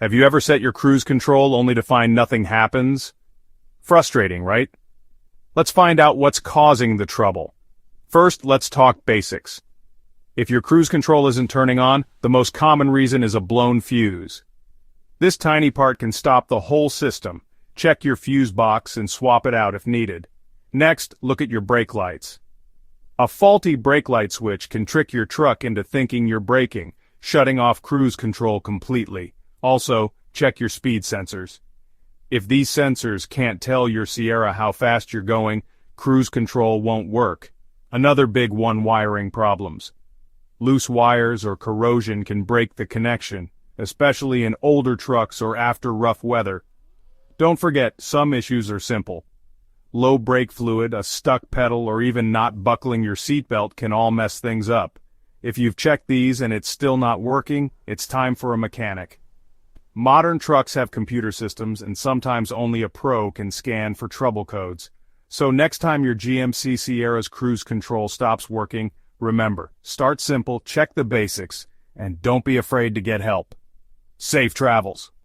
Have you ever set your cruise control only to find nothing happens? Frustrating, right? Let's find out what's causing the trouble. First, let's talk basics. If your cruise control isn't turning on, the most common reason is a blown fuse. This tiny part can stop the whole system. Check your fuse box and swap it out if needed. Next, look at your brake lights. A faulty brake light switch can trick your truck into thinking you're braking, shutting off cruise control completely. Also, check your speed sensors. If these sensors can't tell your Sierra how fast you're going, cruise control won't work. Another big one, wiring problems. Loose wires or corrosion can break the connection, especially in older trucks or after rough weather. Don't forget, some issues are simple. Low brake fluid, a stuck pedal, or even not buckling your seatbelt can all mess things up. If you've checked these and it's still not working, it's time for a mechanic. Modern trucks have computer systems, and sometimes only a pro can scan for trouble codes. So next time your GMC Sierra's cruise control stops working, remember, start simple, check the basics, and don't be afraid to get help. Safe travels.